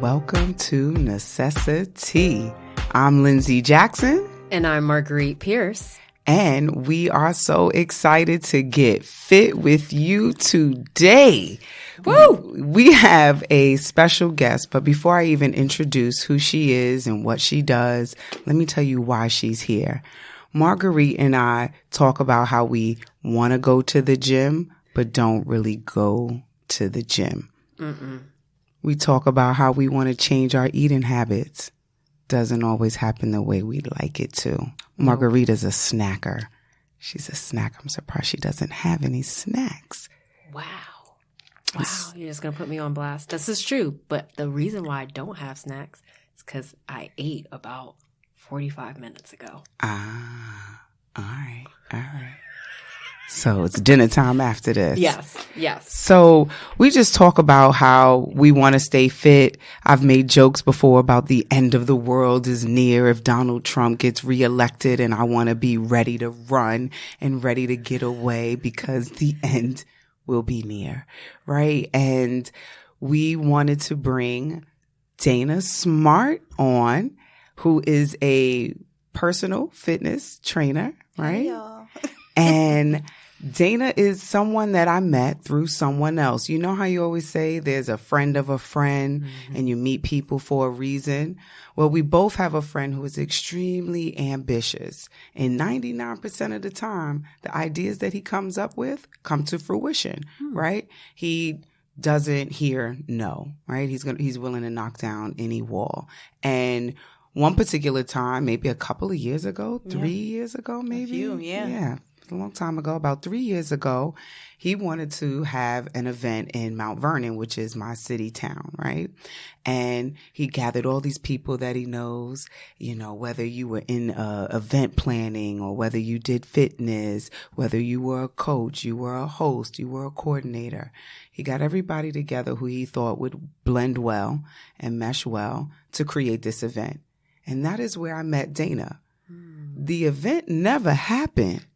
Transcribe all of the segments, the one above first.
welcome to Necessi-Tea. I'm Lindsay Jackson. And I'm Marguerite Pierce. And we are so excited to get fit with you today. Woo! We have a special guest, but before I even introduce who she is and what she does, let me tell you why she's here. Marguerite and I talk about how we want to go to the gym, but don't really go to the gym. We talk about how we want to change our eating habits. Doesn't always happen the way we'd like it to. Marguerita's a snacker. She's a snack. I'm surprised she doesn't have any snacks. Wow, you're just going to put me on blast. This is true, but the reason why I don't have snacks is because I ate about 45 minutes ago. All right. So it's dinner time after this. Yes. So we just talk about how we want to stay fit. I've made jokes before about the end of the world is near if Donald Trump gets reelected, and I want to be ready to run and ready to get away because the end will be near, right? And we wanted to bring Danah Smart on, who is a personal fitness trainer, right? Hey, y'all. And Danah is someone that I met through someone else. You know how you always say there's a friend of a friend and you meet people for a reason? Well, we both have a friend who is extremely ambitious. And 99% of the time, the ideas that he comes up with come to fruition, right? He doesn't hear no, right? He's willing to knock down any wall. And one particular time, maybe a couple of years ago, 3 years ago, maybe. A few, yeah. A long time ago, about 3 years ago, he wanted to have an event in Mount Vernon, which is my city town, right? And he gathered all these people that he knows, you know, whether you were in event planning or whether you did fitness, whether you were a coach, you were a host, you were a coordinator. He got everybody together who he thought would blend well and mesh well to create this event. And that is where I met Danah. The event never happened.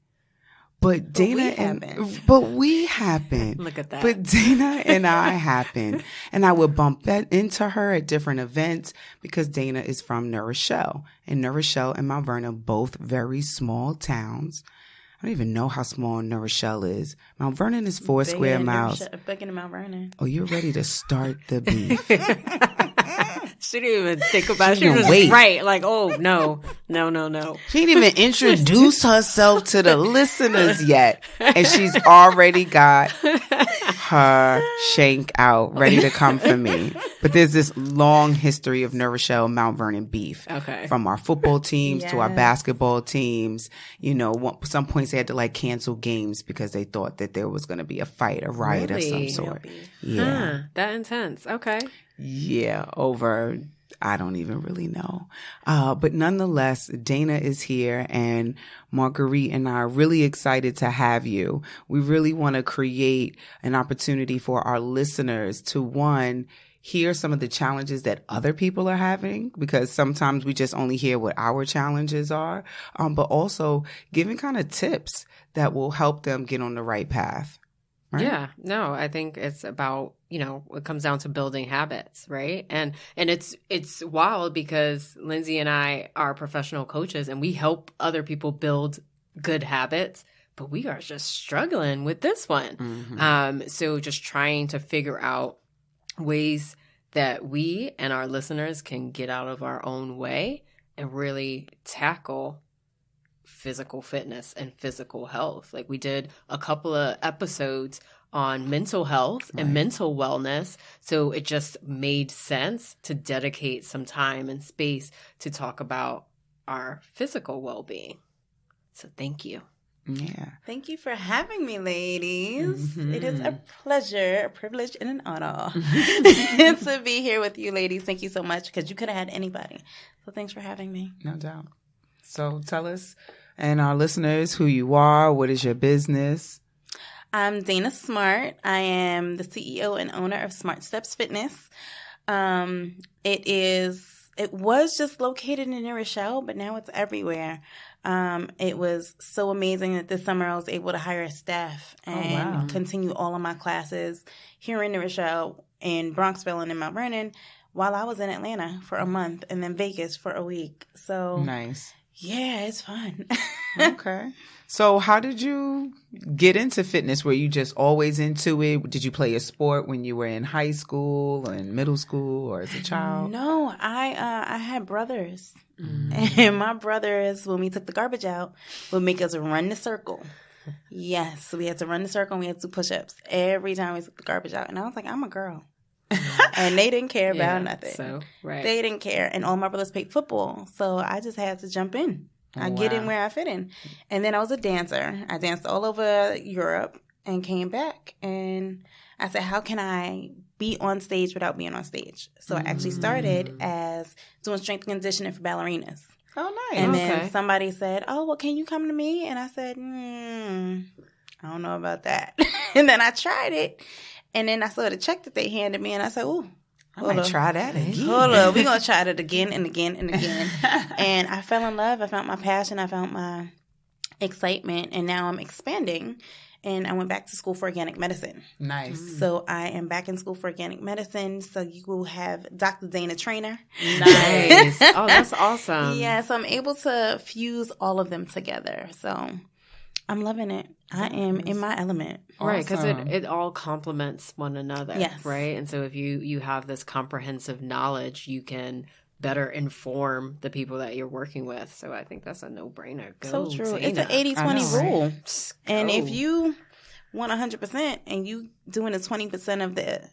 But we happened. Look at that. But Danah and I happened. And I would bump that into her at different events because Danah is from New Rochelle. And New Rochelle and Mount Vernon, both very small towns. I don't even know how small New Rochelle is. Mount Vernon is 4 square miles. Bigger than Mount Vernon. Oh, you're ready to start the beef. She didn't even think about it. She didn't wait. Right. Like, oh, no. She didn't even introduce herself to the listeners yet. And she's already got her shank out, ready to come for me. But there's this long history of New Rochelle, Mount Vernon beef. Okay. From our football teams to our basketball teams. You know, some points they had to like cancel games because they thought that there was going to be a fight, a riot of some sort. Yeah. That intense. Okay. Yeah, over, I don't even really know. But nonetheless, Danah is here and Marguerite and I are really excited to have you. We really want to create an opportunity for our listeners to, one, hear some of the challenges that other people are having, because sometimes we just only hear what our challenges are, but also giving kind of tips that will help them get on the right path. Right? Yeah, no, I think it's about, you know, it comes down to building habits, right? And it's wild because Lindsay and I are professional coaches and we help other people build good habits, but we are just struggling with this one. So just trying to figure out ways that we and our listeners can get out of our own way and really tackle physical fitness and physical health. Like we did a couple of episodes on mental health and mental wellness. So it just made sense to dedicate some time and space to talk about our physical well-being. So thank you. Yeah. Thank you for having me, ladies. It is a pleasure, a privilege, and an honor to be here with you, ladies. Thank you so much because you could have had anybody. So thanks for having me. No doubt. So tell us and our listeners who you are. What is your business? I'm Danah Smart. I am the CEO and owner of Smart Steps Fitness. It was just located in New Rochelle, but now it's everywhere. It was so amazing that this summer I was able to hire a staff and continue all of my classes here in New Rochelle, in Bronxville, and in Mount Vernon, while I was in Atlanta for a month and then Vegas for a week. So nice. Yeah, it's fun. Okay. So how did you get into fitness? Were you just always into it? Did you play a sport when you were in high school or in middle school or as a child? No, I had brothers. And my brothers, when we took the garbage out, would make us run the circle. Yes, so we had to run the circle and we had to do push-ups every time we took the garbage out. And I was like, I'm a girl. And they didn't care about nothing. So, right. They didn't care. And all my brothers played football. So I just had to jump in. I get in where I fit in. And then I was a dancer. I danced all over Europe and came back. And I said, how can I be on stage without being on stage? So I actually started as doing strength and conditioning for ballerinas. Oh, nice. And then somebody said, oh, well, can you come to me? And I said, I don't know about that. And then I tried it. And then I saw the check that they handed me. And I said, ooh. I might try that again. Hold up. We're going to try that again and again and again. And I fell in love. I found my passion. I found my excitement. And now I'm expanding. And I went back to school for organic medicine. Nice. So I am back in school for organic medicine. So you will have Dr. Danah trainer. Nice. Oh, that's awesome. Yeah, so I'm able to fuse all of them together. So I'm loving it. I am in my element. Right, because it all complements one another. Yes. Right? And so if you have this comprehensive knowledge, you can better inform the people that you're working with. So I think that's a no-brainer. So true. Danah. It's an 80-20 rule. Right? And if you want 100% and you doing the 20%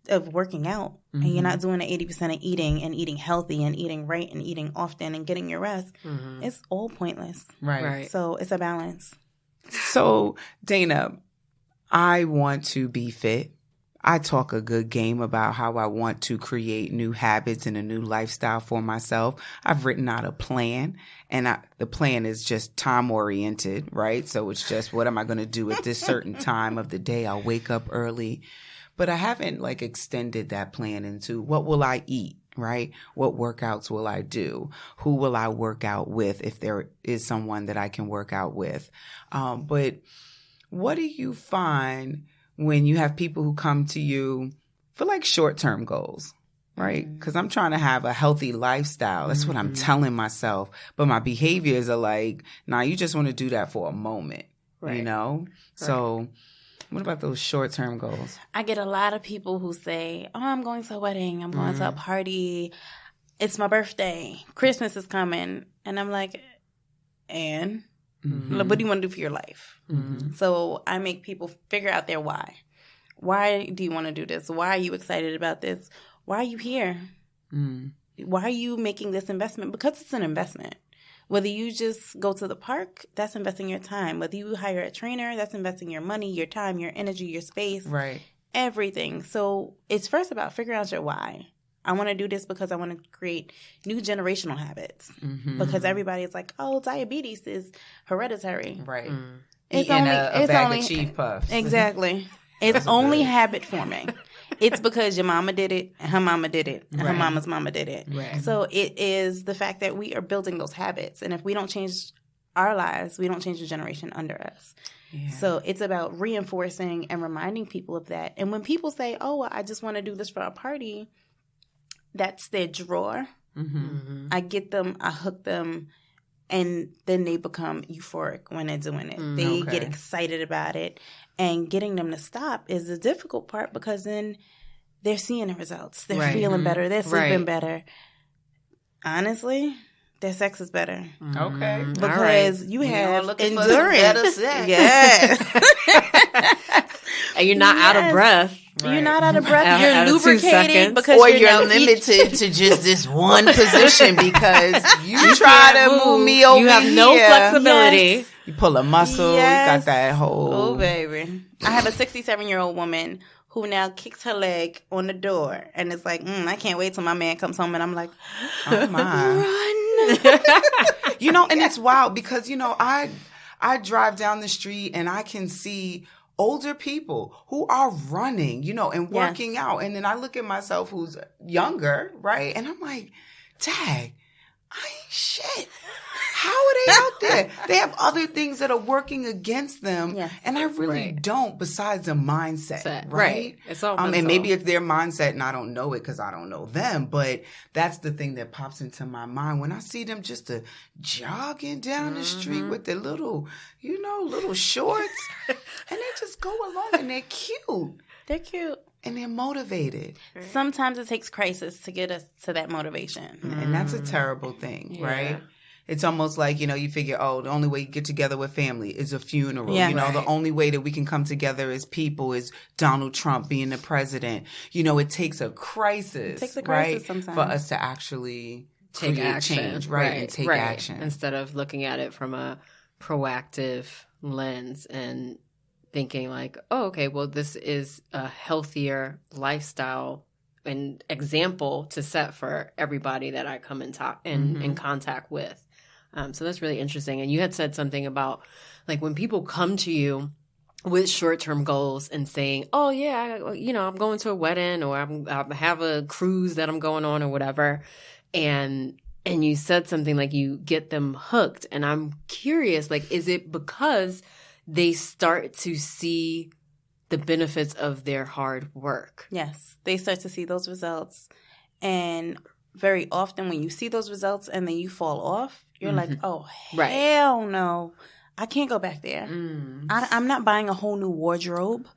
of working out and you're not doing the 80% of eating and eating healthy and eating right and eating often and getting your rest, it's all pointless. Right. So it's a balance. So, Danah, I want to be fit. I talk a good game about how I want to create new habits and a new lifestyle for myself. I've written out a plan, and the plan is just time-oriented, right? So it's just, what am I going to do at this certain time of the day? I'll wake up early. But I haven't, extended that plan into what will I eat? Right? What workouts will I do? Who will I work out with if there is someone that I can work out with? But what do you find when you have people who come to you for short-term goals, right? Because I'm trying to have a healthy lifestyle. That's what I'm telling myself. But my behaviors are nah, you just want to do that for a moment, you know? Right. So what about those short-term goals? I get a lot of people who say, oh, I'm going to a wedding. I'm going to a party. It's my birthday. Christmas is coming. And I'm like, and? What do you want to do for your life? So I make people figure out their why. Why do you want to do this? Why are you excited about this? Why are you here? Why are you making this investment? Because it's an investment. Whether you just go to the park, that's investing your time. Whether you hire a trainer, that's investing your money, your time, your energy, your space. Right. Everything. So it's first about figuring out your why. I want to do this because I want to create new generational habits. Because everybody is like, oh, diabetes is hereditary. Right. It's Eating only a bag of Chief Puffs. Exactly. It's only habit forming. It's because your mama did it, and her mama did it, and her mama's mama did it. Right. So it is the fact that we are building those habits. And if we don't change our lives, we don't change the generation under us. Yeah. So it's about reinforcing and reminding people of that. And when people say, oh, well, I just want to do this for a party, that's their draw. I get them, I hook them, and then they become euphoric when they're doing it. They get excited about it. And getting them to stop is the difficult part because then they're seeing the results. They're feeling better. They're sleeping better. Honestly, their sex is better. Okay. Because you have endurance. Yes. And you're not out of breath. Right. You're not out of breath. You're lubricated because you're limited to just this one position because you try to move me over. You have no flexibility. Yes. You pull a muscle. Yes. You got that whole. Oh, baby. I have a 67-year-old woman who now kicks her leg on the door and it's like, I can't wait till my man comes home. And I'm like, oh my. Run. And it's wild because, I drive down the street and I can see older people who are running, and working out. And then I look at myself who's younger, right? And I'm like, dang, I ain't shit. How are they out there? They have other things that are working against them. Yes. And I really don't, besides a mindset, right? It's all and maybe it's their mindset and I don't know it because I don't know them. But that's the thing that pops into my mind when I see them just jogging down the street with their little, little shorts. And they just go along and they're cute. They're cute. And they're motivated. Sometimes it takes crisis to get us to that motivation. And that's a terrible thing, right? It's almost like, you figure, the only way you get together with family is a funeral. Yeah. The only way that we can come together as people is Donald Trump being the president. It takes a crisis, sometimes for us to actually take action, change, and take action. Instead of looking at it from a proactive lens and thinking like, oh, okay, well, this is a healthier lifestyle and example to set for everybody that I come in contact with. So that's really interesting. And you had said something about like when people come to you with short-term goals and saying, oh, yeah, I'm going to a wedding or I have a cruise that I'm going on or whatever. And you said something like you get them hooked. And I'm curious, like, is it because they start to see the benefits of their hard work? Yes, they start to see those results. And very often when you see those results and then you fall off, you're like, oh, hell no. I can't go back there. I'm not buying a whole new wardrobe.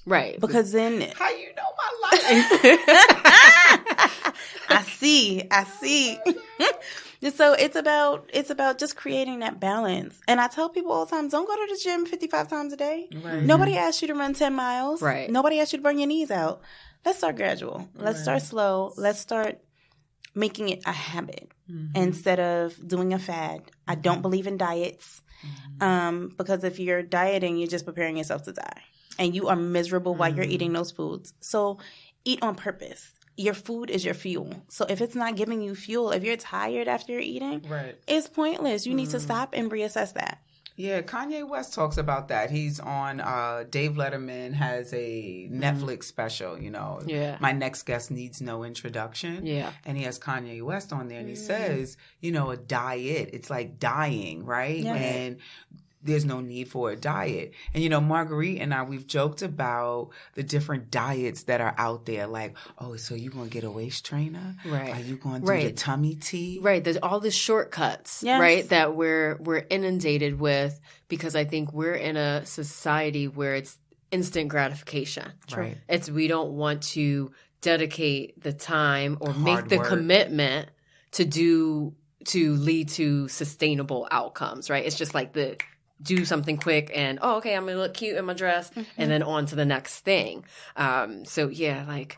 Right. Because then... How you know my life? I see. So it's about just creating that balance. And I tell people all the time, don't go to the gym 55 times a day. Right. Nobody asked you to run 10 miles. Right. Nobody asked you to burn your knees out. Let's start gradual. Let's start slow. Let's start making it a habit instead of doing a fad. I don't believe in diets because if you're dieting, you're just preparing yourself to die. And you are miserable while you're eating those foods. So eat on purpose. Your food is your fuel. So if it's not giving you fuel, if you're tired after you're eating, it's pointless. You need to stop and reassess that. Yeah, Kanye West talks about that. He's on, Dave Letterman has a Netflix special, My Next Guest Needs No Introduction. Yeah. And he has Kanye West on there and he says, a diet, it's like dying, right? Yes. And there's no need for a diet. And, Marguerite and I, we've joked about the different diets that are out there. Like, oh, so you going to get a waist trainer? Right. Are you going to do the tummy tea? Right. There's all the shortcuts, right, that we're inundated with because I think we're in a society where it's instant gratification. Right. We don't want to dedicate the time or make the commitment to lead to sustainable outcomes, right? It's just like do something quick and, okay, I'm going to look cute in my dress and then on to the next thing. So, yeah, like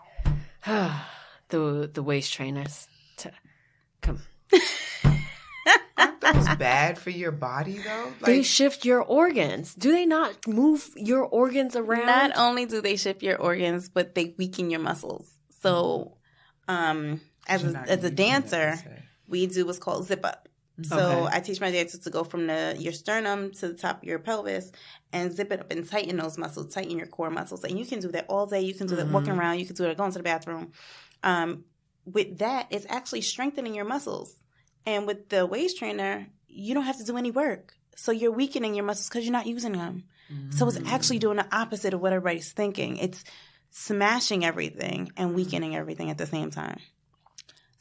the waist trainers. Come. Aren't those bad for your body, though? They shift your organs. Do they not move your organs around? Not only do they shift your organs, but they weaken your muscles. So as a dancer, we do what's called zip up. So I teach my dancers to go from your sternum to the top of your pelvis and zip it up and tighten those muscles, tighten your core muscles. And you can do that all day. You can do that walking around. You can do that going to the bathroom. With that, it's actually strengthening your muscles. And with the waist trainer, you don't have to do any work. So you're weakening your muscles because you're not using them. So it's actually doing the opposite of what everybody's thinking. It's smashing everything and weakening everything at the same time.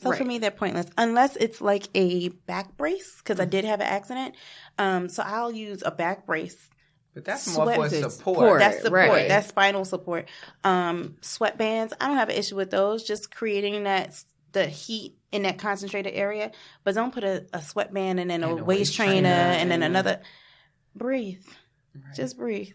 So for me, they're pointless unless it's like a back brace because I did have an accident. So I'll use a back brace. But that's more for support. That's support. Right. That's spinal support. Sweatbands, I don't have an issue with those. Just creating the heat in that concentrated area. But don't put a sweatband and then a waist trainer and then another. Breathe. Right. Just breathe.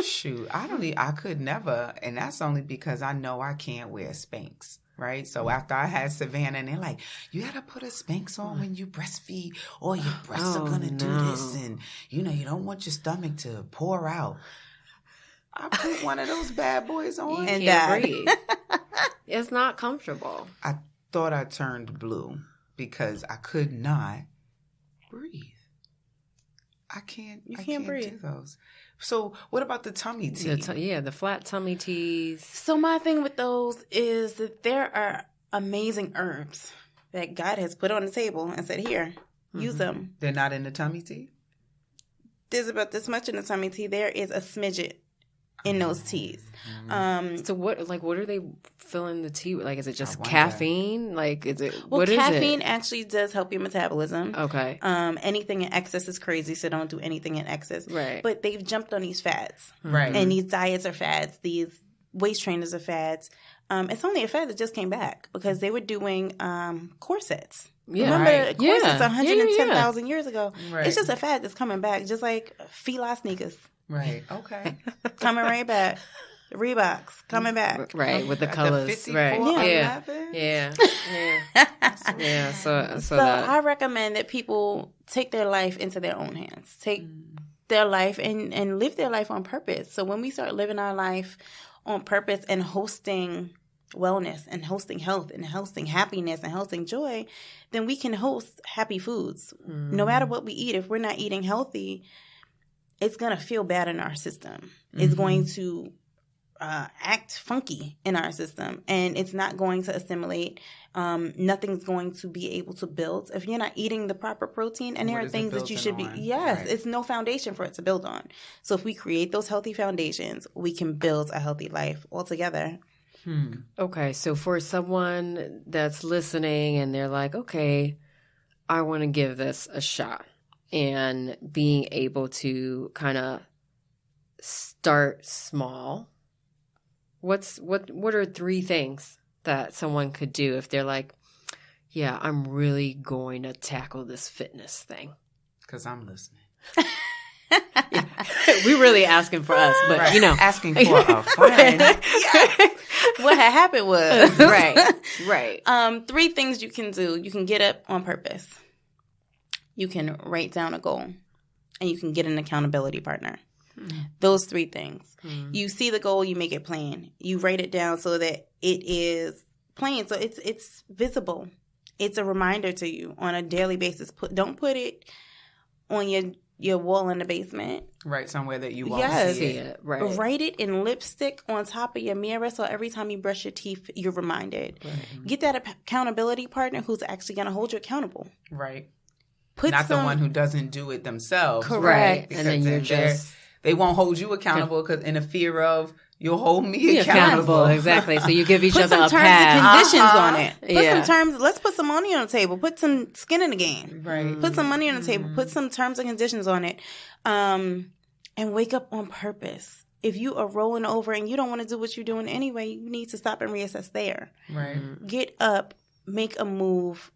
Shoot, I could never. And that's only because I know I can't wear Spanx. Right? So after I had Savannah, and they're like, you got to put a Spanx on when you breastfeed or your breasts are going to do this. And, you don't want your stomach to pour out. I put one of those bad boys on. And breathe. It's not comfortable. I thought I turned blue because I could not breathe. I can't breathe. Do those. So what about the tummy tea? The flat tummy teas. So my thing with those is that there are amazing herbs that God has put on the table and said, here, Use them. They're not in the tummy tea? There's about this much in the tummy tea. There is a smidget in those teas. So what are they filling the tea with? Like, is it just caffeine? Like, is it, well, what is it? caffeine actually does help your metabolism. Okay. Anything in excess is crazy, so don't do anything in excess. Right. But they've jumped on these fads. Right. And these diets are fads. These waist trainers are fads. It's only a fad that just came back because they were doing corsets. Yeah. Remember corsets Yeah. 110,000 years ago? Right. It's just a fad that's coming back, just like Fila sneakers. Right. Okay. Coming right back. Reeboks coming back. Right, with the At colors. 54, Right. 11? Yeah. Yeah. So So that. I recommend that people take their life into their own hands. Take their life and live their life on purpose. So when we start living our life on purpose and hosting wellness and hosting health and hosting happiness and hosting joy, then we can host happy foods. No matter what we eat, if we're not eating healthy, it's going to feel bad in our system. It's going to act funky in our system, and it's not going to assimilate. Nothing's going to be able to build if you're not eating the proper protein. And there are things that you should be. Yes, right. It's no foundation for it to build on. So if we create those healthy foundations, we can build a healthy life altogether. Okay, so for someone that's listening and they're like, okay, I want to give this a shot, and being able to kind of start small, what are 3 things that someone could do if they're like, yeah, I'm really going to tackle this fitness thing? Because I'm listening. We're really asking for us, but right. you know, asking for a friend. Yes. What had happened was right. 3 things you can do. You can get up on purpose. You can write down a goal, and you can get an accountability partner. Those 3 things. You see the goal, you make it plain. You write it down so that it is plain, so it's visible. It's a reminder to you on a daily basis. Don't put it on your wall in the basement. Right, somewhere that you won't see it. Right. Write it in lipstick on top of your mirror, so every time you brush your teeth, you're reminded. Right. Get that accountability partner who's actually going to hold you accountable. Right. Not the one who doesn't do it themselves. Correct. Right. And then you're just... They won't hold you accountable because in a fear of you'll hold me accountable. Exactly. So you give each other a pass. Put some terms and conditions on it. Put Yeah. some terms. Let's put some money on the table. Put some skin in the game. Right. Put some money on the table. Put some terms and conditions on it. And wake up on purpose. If you are rolling over and you don't want to do what you're doing anyway, you need to stop and reassess there. Right. Get up. Make a move.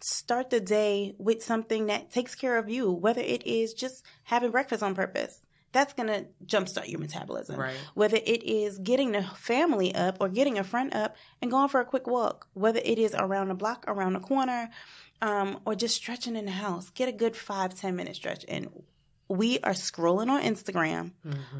Start the day with something that takes care of you, whether it is just having breakfast on purpose. That's going to jumpstart your metabolism. Right. Whether it is getting the family up or getting a friend up and going for a quick walk, whether it is around the block, around the corner, or just stretching in the house. Get a good 5-10 minute stretch. And we are scrolling on Instagram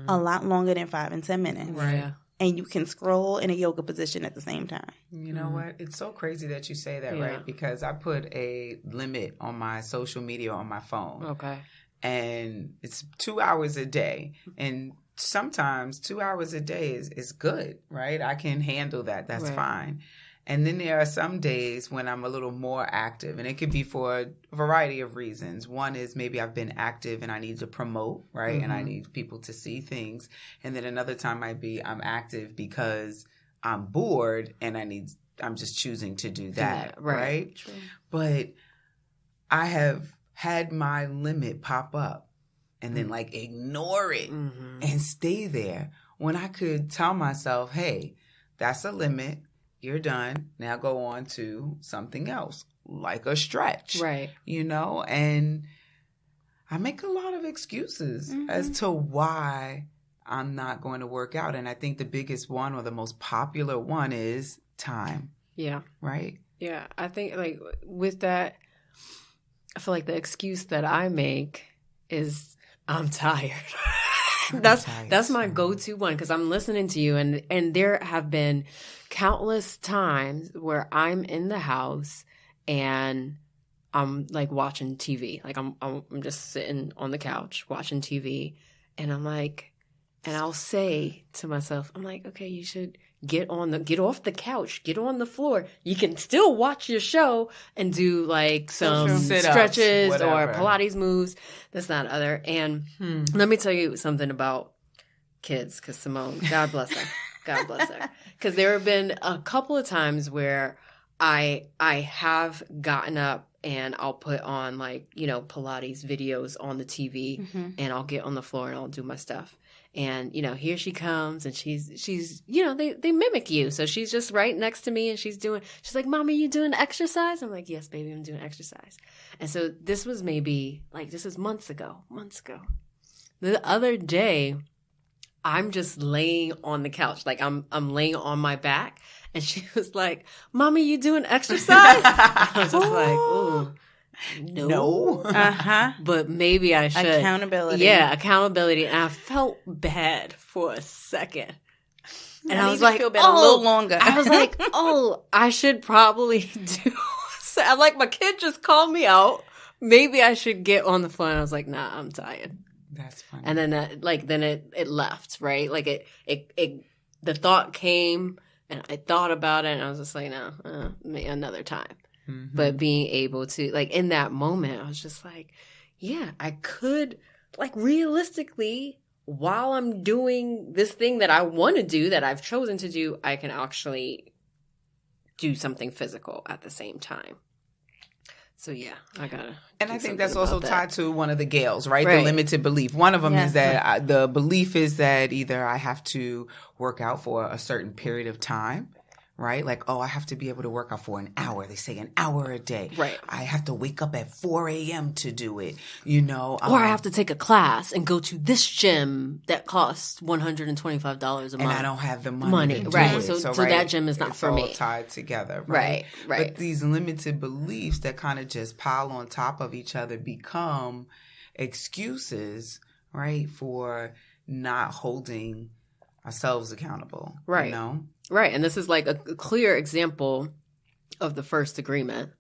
a lot longer than 5 and 10 minutes. Right. Yeah. And you can scroll in a yoga position at the same time. You know what? It's so crazy that you say that, right? Because I put a limit on my social media on my phone. Okay. And it's 2 hours a day. And sometimes 2 hours a day is good, right? I can handle that. That's fine. And then there are some days when I'm a little more active, and it could be for a variety of reasons. One is maybe I've been active and I need to promote, right? And I need people to see things. And then another time might be I'm active because I'm bored and I'm just choosing to do that, right? True. But I have had my limit pop up and then like ignore it and stay there when I could tell myself, hey, that's a limit. You're done. Now go on to something else, like a stretch. Right. You know, and I make a lot of excuses as to why I'm not going to work out. And I think the biggest one or the most popular one is time. Yeah. Right? Yeah. I think like with that, I feel like the excuse that I make is I'm tired. That's my go-to one because I'm listening to you and there have been countless times where I'm in the house and I'm like watching TV. Like I'm just sitting on the couch watching TV and I'm like, and I'll say to myself, I'm like, okay, you should get off the couch, get on the floor. You can still watch your show and do like some stretches or Pilates moves. That's not other. And let me tell you something about kids, because Simone, God bless her. God bless her. Because there have been a couple of times where I have gotten up and I'll put on like, Pilates videos on the TV and I'll get on the floor and I'll do my stuff. And, here she comes and she's they mimic you. So she's just right next to me and she's like, Mommy, you doing exercise? I'm like, yes, baby, I'm doing exercise. And so this was this is months ago. The other day, I'm just laying on the couch. Like I'm laying on my back. And she was like, Mommy, you doing exercise? I was just like, ooh, no. But maybe I should. Accountability. Yeah, accountability. And I felt bad for a second. And I was like, a little longer. I was like, I should probably do. So I'm like, my kid just called me out. Maybe I should get on the floor. And I was like, nah, I'm tired. That's funny. And then it left, right? Like the thought came and I thought about it and I was just like, no, another time. But being able to, like, in that moment, I was just like, yeah, I could, like, realistically, while I'm doing this thing that I want to do, that I've chosen to do, I can actually do something physical at the same time. So, yeah, I gotta. And I think that's also tied to one of the Gales, right? The limited belief. One of them is that the belief is that either I have to work out for a certain period of time, right? Like, I have to be able to work out for an hour. They say an hour a day. Right. I have to wake up at 4 a.m. to do it, Or I have to take a class and go to this gym that costs $125 a month. And I don't have the money to do right. it. So that gym is not for me. It's all tied together, right? Right. But these limited beliefs that kind of just pile on top of each other become excuses, right, for not holding ourselves accountable. Right. Right. And this is like a clear example of the first agreement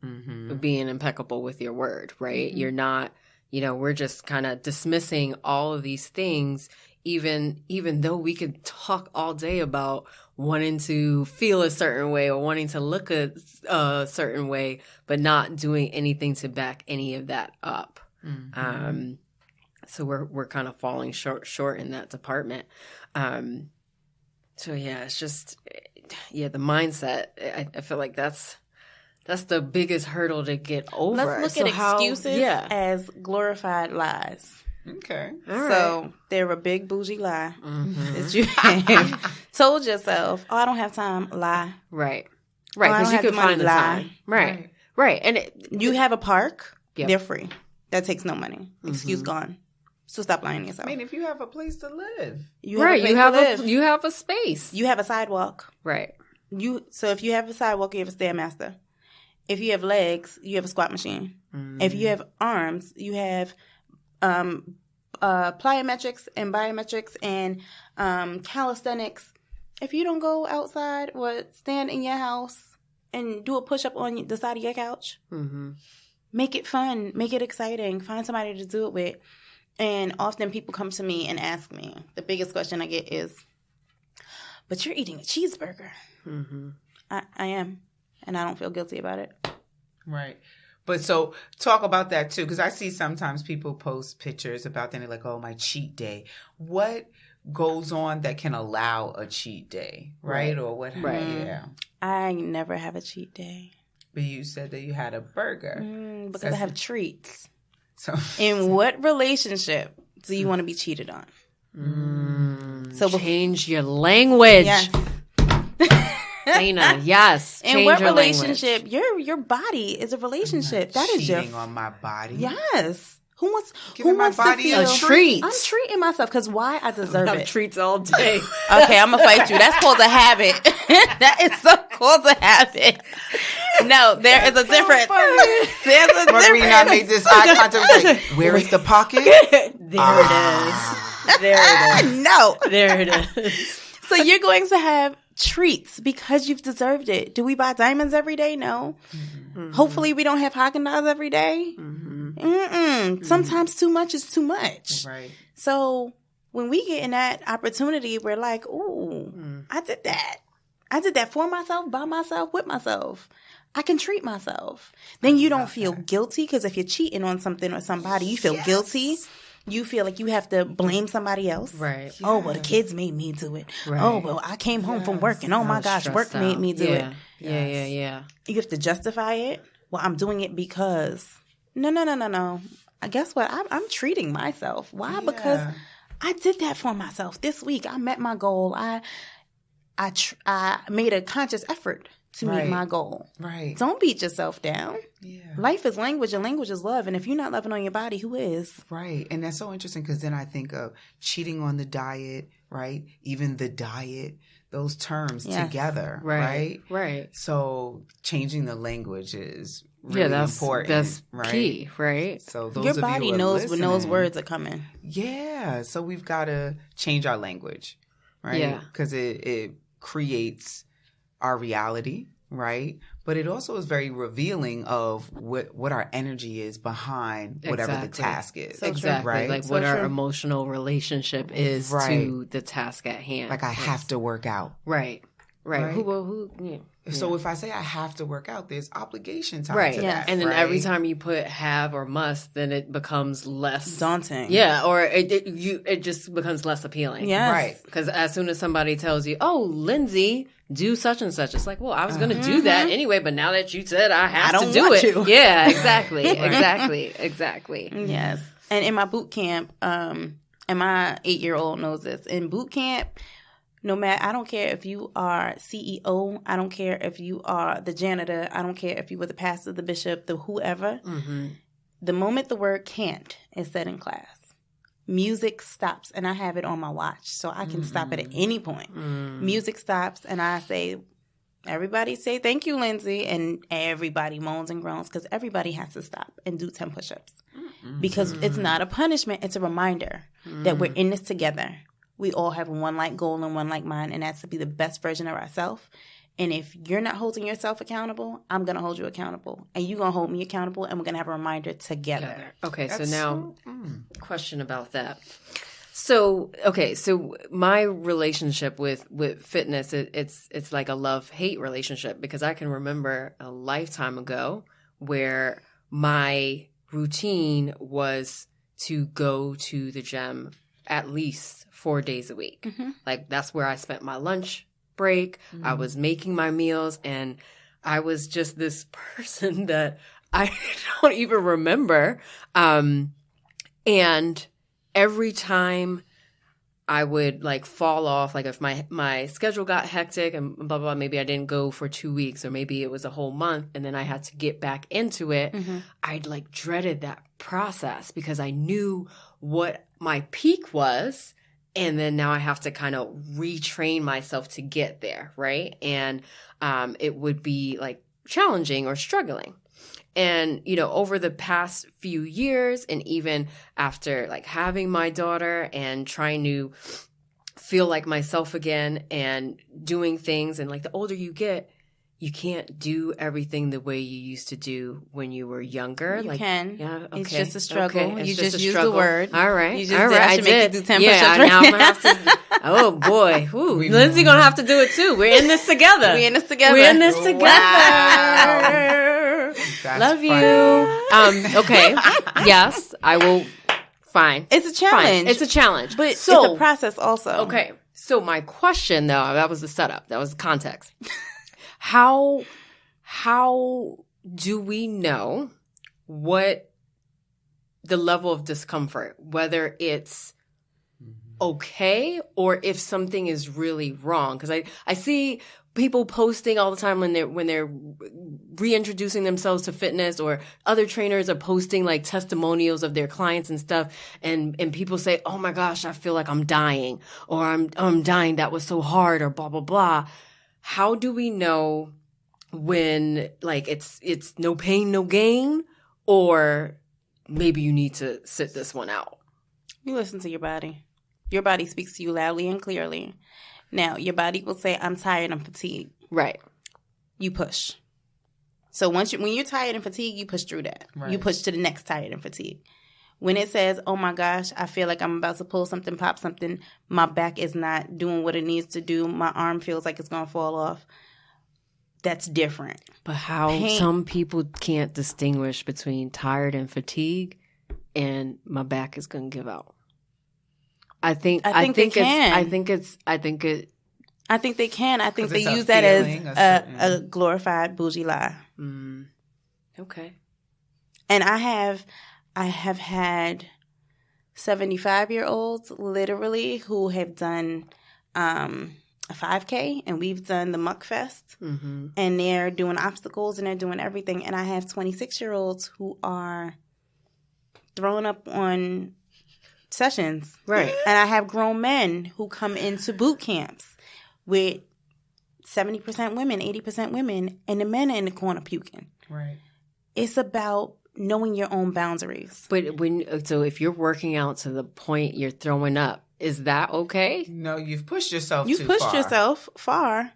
of being impeccable with your word, right? You're not, we're just kind of dismissing all of these things, even though we could talk all day about wanting to feel a certain way or wanting to look a certain way, but not doing anything to back any of that up. So we're kind of falling short in that department. So yeah, it's just, the mindset. I feel like that's the biggest hurdle to get over. Let's look at excuses as glorified lies. Okay. So they're a big bougie lie that you have told yourself, I don't have time, lie. Right. Because you could find the time. Right. And you have a park, they're free. That takes no money. Excuse gone. So stop lying to yourself. I mean, if you have a place to live. You have a space. You have a sidewalk. Right. So if you have a sidewalk, you have a Stairmaster. If you have legs, you have a squat machine. If you have arms, you have plyometrics and biometrics and calisthenics. If you don't go outside or stand in your house and do a push-up on the side of your couch, make it fun. Make it exciting. Find somebody to do it with. And often people come to me and ask me, the biggest question I get is, but you're eating a cheeseburger. I am. And I don't feel guilty about it. Right. But so talk about that too, because I see sometimes people post pictures about them. They're like, my cheat day. What goes on that can allow a cheat day, right? Or what? Right. Yeah. I never have a cheat day. But you said that you had a burger. Because I have treats. So, in what relationship do you want to be cheated on? So change your language. Yes. Danah, yes. In what relationship? Your body is a relationship. That is cheating on my body. Yes. Who wants my body to feel a treat? I'm treating myself because why? I deserve it. Treats all day. Okay, I'm gonna fight you. That's called a habit. That is so called a habit. No, there is a difference. There's a difference. Marguerite and I made this eye contact. Like, where is the pocket? There it is. There it is. No. There it is. So you're going to have treats because you've deserved it. Do we buy diamonds every day? No. Hopefully we don't have Haagen-Dazs every day. Sometimes too much is too much. Right. So when we get in that opportunity, we're like, ooh, I did that. I did that for myself, by myself, with myself. I can treat myself. Then you don't feel guilty, because if you're cheating on something or somebody, you feel guilty. You feel like you have to blame somebody else. Right. Yes. Oh, well, the kids made me do it. Right. Oh, well, I came home from work and oh my gosh, work made me do it. Yeah. You have to justify it. Well, I'm doing it because. No. Guess what? I'm treating myself. Why? Yeah. Because I did that for myself this week. I met my goal. I made a conscious effort to meet my goal. Right. Don't beat yourself down. Yeah. Life is language and language is love. And if you're not loving on your body, who is? Right. And that's so interesting, because then I think of cheating on the diet, right? Even the diet, those terms together, right? Right. So changing the language is really important. That's right? key, right? So those your of body you who knows listening, when those words are coming. Yeah. So we've got to change our language, right? Yeah. Because it creates our reality, right? But it also is very revealing of what our energy is behind whatever the task is. So exactly. Right? Like what our emotional relationship is to the task at hand. Like I have to work out. Right. So if I say I have to work out, there's obligation time to yes. that. And then every time you put have or must, then it becomes less daunting. Yeah, or it just becomes less appealing. Yes. Right. Because as soon as somebody tells you, "Oh, Lindsay, do such and such," it's like, well, I was going to do that anyway, but now that you said I have to do it. You. Yeah, exactly. Exactly. Yes. And in my boot camp, and my 8-year-old knows this, in boot camp, no matter, I don't care if you are CEO, I don't care if you are the janitor, I don't care if you were the pastor, the bishop, the whoever, the moment the word can't is said in class, music stops, and I have it on my watch, so I can stop it at any point. Music stops, and I say, everybody say, thank you, Lindsay, and everybody moans and groans, because everybody has to stop and do 10 push-ups. Because it's not a punishment, it's a reminder that we're in this together. We all have one like goal and one like mind, and that's to be the best version of ourselves. And if you're not holding yourself accountable, I'm going to hold you accountable. And you're going to hold me accountable, and we're going to have a reminder together. Okay, so now, question about that. So my relationship with fitness, it's like a love-hate relationship, because I can remember a lifetime ago where my routine was to go to the gym at least 4 days a week. Like that's where I spent my lunch break. I was making my meals, and I was just this person that I don't even remember. And every time I would like fall off, like if my schedule got hectic and blah, blah, maybe I didn't go for 2 weeks, or maybe it was a whole month, and then I had to get back into it. I'd like dreaded that process, because I knew what my peak was. And then now I have to kind of retrain myself to get there, right? And it would be like challenging or struggling. And, over the past few years, and even after like having my daughter and trying to feel like myself again and doing things, and like the older you get, you can't do everything the way you used to do when you were younger. You can. Yeah, okay. It's just a struggle. Okay. You just use the word. All right. You just I should make you do 10 push-ups now I'm gonna have to. Oh boy. Ooh, Lindsay gonna have to do it too. We're in this together. We're in this together. Wow. Love you. Okay. Yes, I will. Fine. It's a challenge. Fine. It's a challenge. But it's a process also. Okay. So my question though, that was the setup. That was the context. How do we know what the level of discomfort, whether it's okay or if something is really wrong? Because I see people posting all the time when they're reintroducing themselves to fitness, or other trainers are posting like testimonials of their clients and stuff, and people say, "Oh my gosh, I feel like I'm dying," or "I'm dying. That was so hard," or blah blah blah. How do we know when like it's no pain, no gain, or maybe you need to sit this one out? You listen to your body. Your body speaks to you loudly and clearly. Now, your body will say, "I'm tired, I'm fatigued." Right. You push. So when you're tired and fatigued, you push through that. Right. You push to the next tired and fatigued. When it says, oh my gosh, I feel like I'm about to pull something, pop something, my back is not doing what it needs to do, my arm feels like it's going to fall off, that's different. But how some people can't distinguish between tired and fatigue and my back is going to give out. I think they can. I think they can. I think they use that as a glorified bougie lie. Okay. And I have had 75-year-olds literally who have done a 5K, and we've done the Muck Fest, and they're doing obstacles and they're doing everything. And I have 26-year-olds who are throwing up on sessions. Right. And I have grown men who come into boot camps with 70% women, 80% women, and the men are in the corner puking. Right. It's about knowing your own boundaries. But so if you're working out to the point you're throwing up, is that okay? No, you've pushed yourself too far. You've pushed yourself far.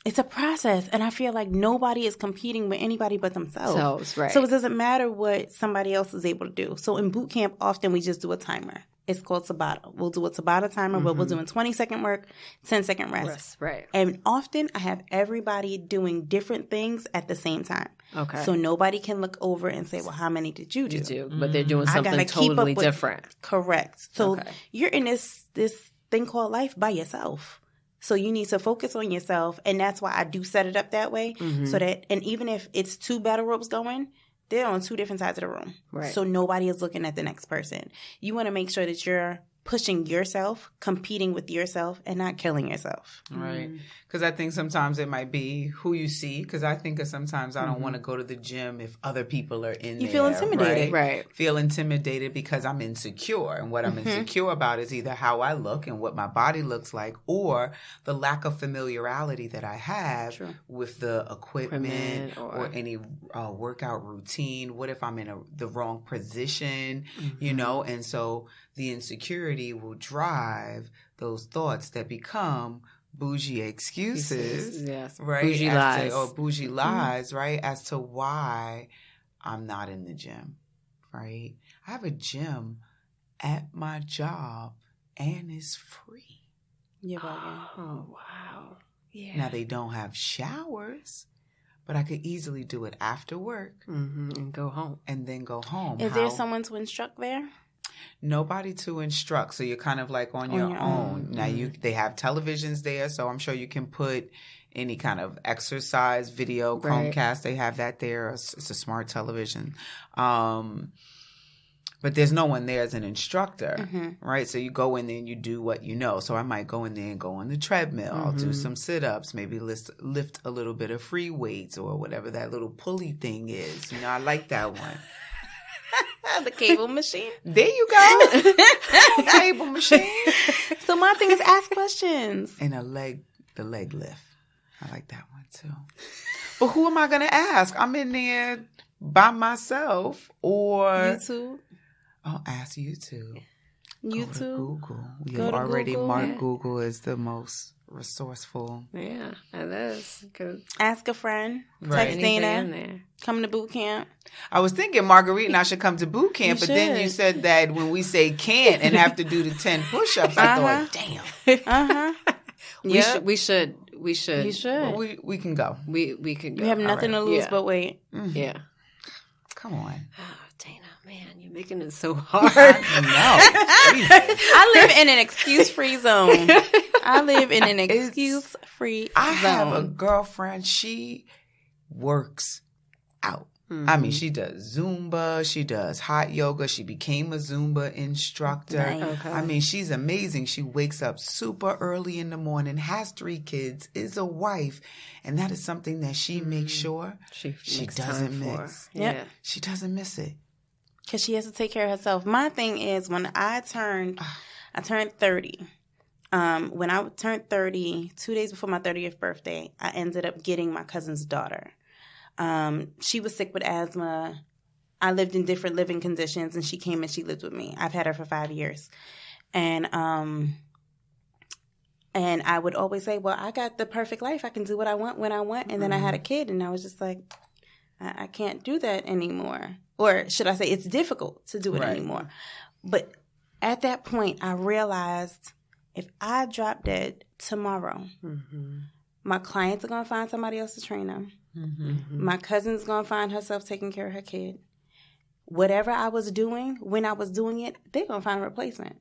It's a process, and I feel like nobody is competing with anybody but themselves. Right. So it doesn't matter what somebody else is able to do. So in boot camp, often we just do a timer. It's called Tabata. We'll do a Tabata timer where we'll do a 20-second work, 10-second rest. Right. And often I have everybody doing different things at the same time. Okay. So nobody can look over and say, well, how many did you do? But they're doing something totally different. Correct. So you're in this thing called life by yourself. So you need to focus on yourself. And that's why I do set it up that way. So that, and even if it's 2 battle ropes going, they're on 2 different sides of the room. Right. So nobody is looking at the next person. You want to make sure that you're pushing yourself, competing with yourself, and not killing yourself. Right. Because I think sometimes it might be who you see. Because I think that sometimes I don't want to go to the gym if other people are in there. You feel intimidated. Right. Feel intimidated because I'm insecure. And what I'm insecure about is either how I look and what my body looks like, or the lack of familiarity that I have with the equipment or any workout routine. What if I'm in the wrong position, you know? And so the insecurity will drive those thoughts that become bougie excuses, right? Bougie lies. Bougie lies, right? As to why I'm not in the gym, right? I have a gym at my job and it's free. You're welcome. Oh, wow. Yeah. Now, they don't have showers, but I could easily do it after work. And go home. And then go home. Is there someone to instruct there? Nobody to instruct, so you're kind of like on your own. Now they have televisions there, so I'm sure you can put any kind of exercise video, Chromecast. They have that there. It's a smart television, but there's no one there as an instructor, right? So you go in there and you do what you know. So I might go in there and go on the treadmill. I'll do some sit-ups, maybe lift a little bit of free weights or whatever that little pulley thing is. You know, I like that one. The cable machine. There you go. Cable machine. So my thing is ask questions. And the leg lift. I like that one too. But who am I going to ask? I'm in there by myself or YouTube. Oh, ask YouTube. YouTube. Go to Google. We have already marked Google as the most resourceful. Yeah, it is. Ask a friend. Text Danah. Come to boot camp. I was thinking Marguerite and I should come to boot camp, but then you said that when we say can't and have to do the 10 push-ups, I thought, damn. We should. You should. Well, we can go. We can go. You have nothing to lose but wait. Yeah. Come on. Oh, Danah, man, you're making it so hard. I live in an excuse-free zone. I have a girlfriend. She works out. I mean, she does Zumba. She does hot yoga. She became a Zumba instructor. Nice. Okay. I mean, she's amazing. She wakes up super early in the morning, has 3 kids, is a wife. And that is something that she makes sure she doesn't miss. Yeah. She doesn't miss it. Because she has to take care of herself. My thing is when I turned 30. When I turned 30, 2 days before my 30th birthday, I ended up getting my cousin's daughter. She was sick with asthma. I lived in different living conditions, and she came and she lived with me. I've had her for 5 years. And I would always say, well, I got the perfect life. I can do what I want when I want. And then I had a kid, and I was just like, I can't do that anymore. Or should I say it's difficult to do it anymore. But at that point, I realized if I drop dead tomorrow, my clients are going to find somebody else to train them. My cousin's going to find herself taking care of her kid. Whatever I was doing, when I was doing it, they're going to find a replacement.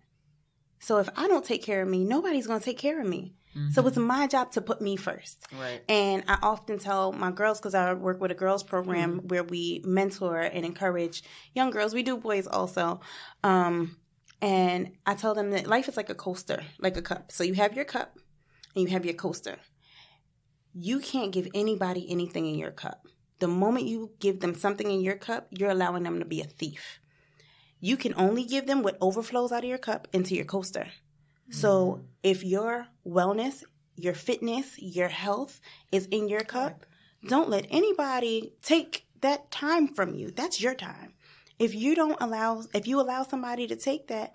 So if I don't take care of me, nobody's going to take care of me. So it's my job to put me first. And I often tell my girls, because I work with a girls program where we mentor and encourage young girls. We do boys also. And I tell them that life is like a coaster, like a cup. So you have your cup and you have your coaster. You can't give anybody anything in your cup. The moment you give them something in your cup, you're allowing them to be a thief. You can only give them what overflows out of your cup into your coaster. So if your wellness, your fitness, your health is in your cup, don't let anybody take that time from you. That's your time. If you allow somebody to take that,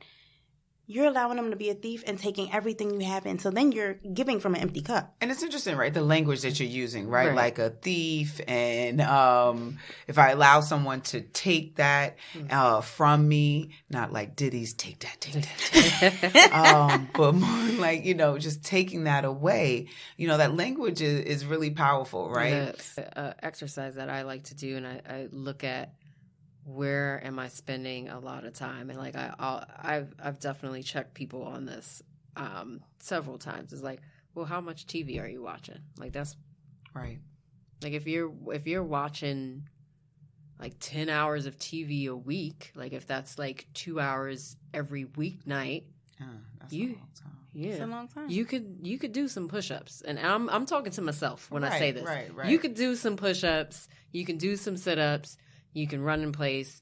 you're allowing them to be a thief and taking everything you have in. So then you're giving from an empty cup. And it's interesting, right? The language that you're using, right? Like a thief. And if I allow someone to take that from me, not like Diddy's take that. But more like, just taking that away. That language is really powerful, right? It's an exercise that I like to do, and I look at where am I spending a lot of time? And like I've definitely checked people on this several times. It's like, well, how much TV are you watching? Like that's right. Like if you're watching like 10 hours of TV a week, like if that's like 2 hours every weeknight, that's a long time. Yeah, it's a long time. You could do some push-ups, and I'm talking to myself when I say this. Right. You could do some push-ups. You can do some sit-ups. You can run in place.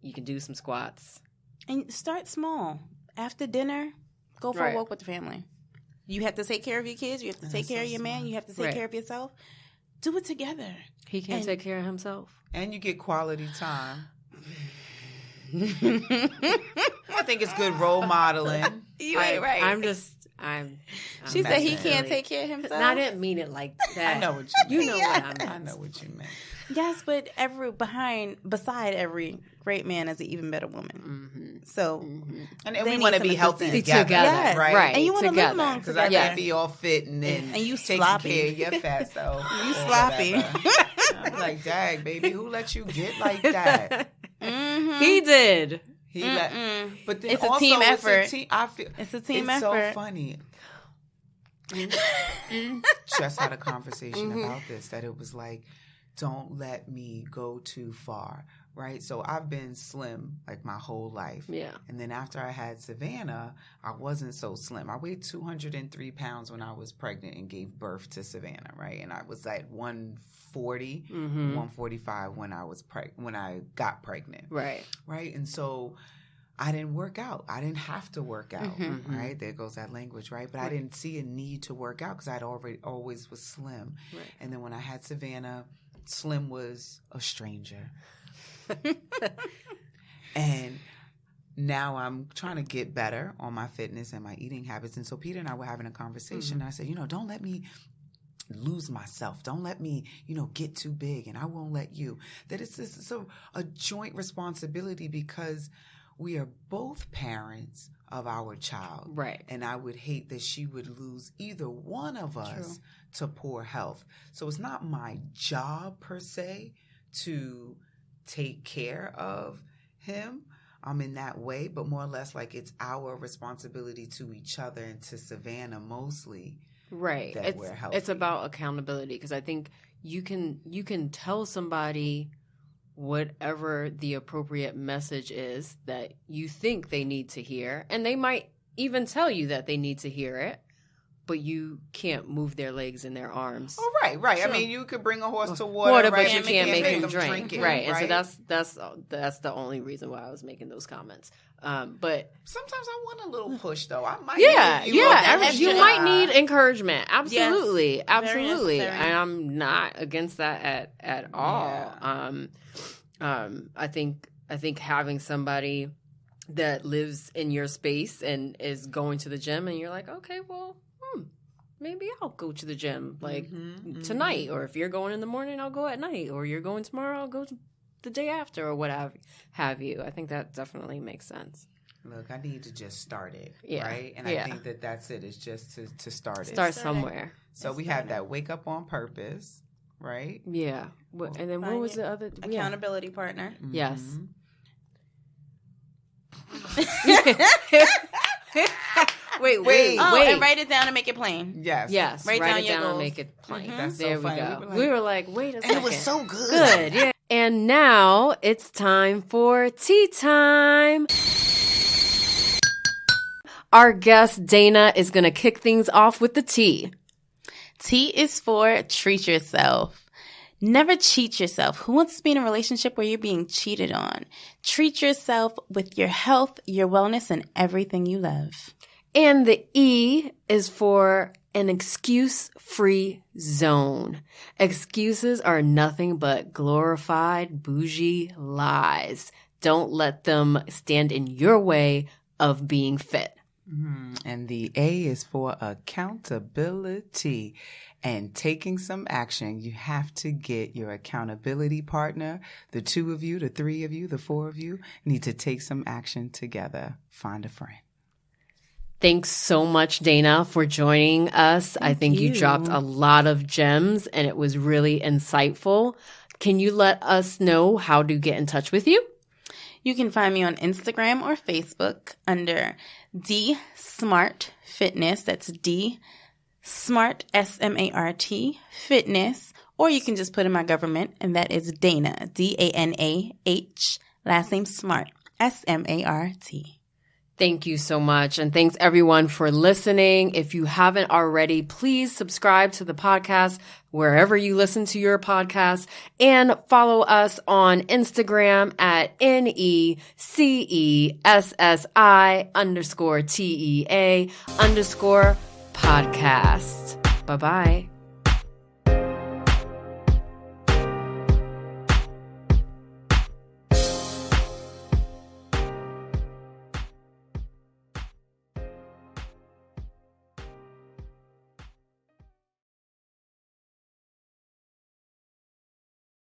You can do some squats. And start small. After dinner, go for a walk with the family. You have to take care of your kids. You have to take care of your man. You have to take care of yourself. Do it together. He can't take care of himself. And you get quality time. I think it's good role modeling. You ain't right. She said he can't take care of himself. No, I didn't mean it like that. I know what you mean. You know what I meant. I know what you meant. Yes, but beside every great man is an even better woman. So, and we want to be healthy together. Yes. Right? And you want to live long because together. I can't be all fit and then you taking sloppy. care of your fat self. You sloppy. I'm like, dang, baby, who let you get like that? He did. But then it's also, a team effort. It's a team effort. effort. It's so funny. Just had a conversation about this, that it was like, don't let me go too far, right? So I've been slim like my whole life. Yeah. And then after I had Savannah, I wasn't so slim. I weighed 203 pounds when I was pregnant and gave birth to Savannah, right? And I was at 140, 145 when I got pregnant. Right. Right. And so I didn't work out. I didn't have to work out, right? There goes that language, right? But I didn't see a need to work out because I'd always was slim. Right. And then when I had Savannah, slim was a stranger. And now I'm trying to get better on my fitness and my eating habits. And so Peter and I were having a conversation. And I said, don't let me lose myself. Don't let me, get too big, and I won't let you. That it's a joint responsibility because we are both parents of our child. Right. And I would hate that she would lose either one of us to poor health. So it's not my job per se to take care of him in that way, but more or less like it's our responsibility to each other and to Savannah mostly. Right. That we're healthy. It's about accountability, because I think you can tell somebody whatever the appropriate message is that you think they need to hear, and they might even tell you that they need to hear it, but you can't move their legs and their arms. Oh, right. Sure. I mean, you could bring a horse to water, right? But you can't make him drink it, right? And so that's the only reason why I was making those comments. But sometimes I want a little push, though. I might. You might need encouragement. Absolutely, yes, absolutely. And I'm not against that at all. Yeah. I think having somebody that lives in your space and is going to the gym, and you're like, okay, well, maybe I'll go to the gym tonight. Or if you're going in the morning, I'll go at night. Or you're going tomorrow, I'll go the day after or whatever have you. I think that definitely makes sense. Look, I need to just start it, right? And I think that's it. It's just to start it. Start somewhere. So we have that wake up on purpose, right? Yeah. And then what was the other? Accountability partner. Yes. Wait. And write it down and make it plain. Yes. Write down it your down goals. and make it plain. That's there so we funny. go. We were like, wait a second. And it was so good. Good, yeah. And now it's time for tea time. Our guest, Danah, is going to kick things off with the tea. T is for treat yourself. Never cheat yourself. Who wants to be in a relationship where you're being cheated on? Treat yourself with your health, your wellness, and everything you love. And the E is for an excuse-free zone. Excuses are nothing but glorified bougie lies. Don't let them stand in your way of being fit. And the A is for accountability and taking some action. You have to get your accountability partner, the 2 of you, the 3 of you, the 4 of you, need to take some action together. Find a friend. Thanks so much, Danah, for joining us. I think you dropped a lot of gems and it was really insightful. Can you let us know how to get in touch with you? You can find me on Instagram or Facebook under D Smart Fitness. That's D Smart S-M-A-R-T Fitness. Or you can just put in my government, and that is Danah, D-A-N-A-H, last name Smart, S-M-A-R-T. Thank you so much. And thanks everyone for listening. If you haven't already, please subscribe to the podcast wherever you listen to your podcast and follow us on Instagram at NECESSI_TEA_podcast. Bye-bye.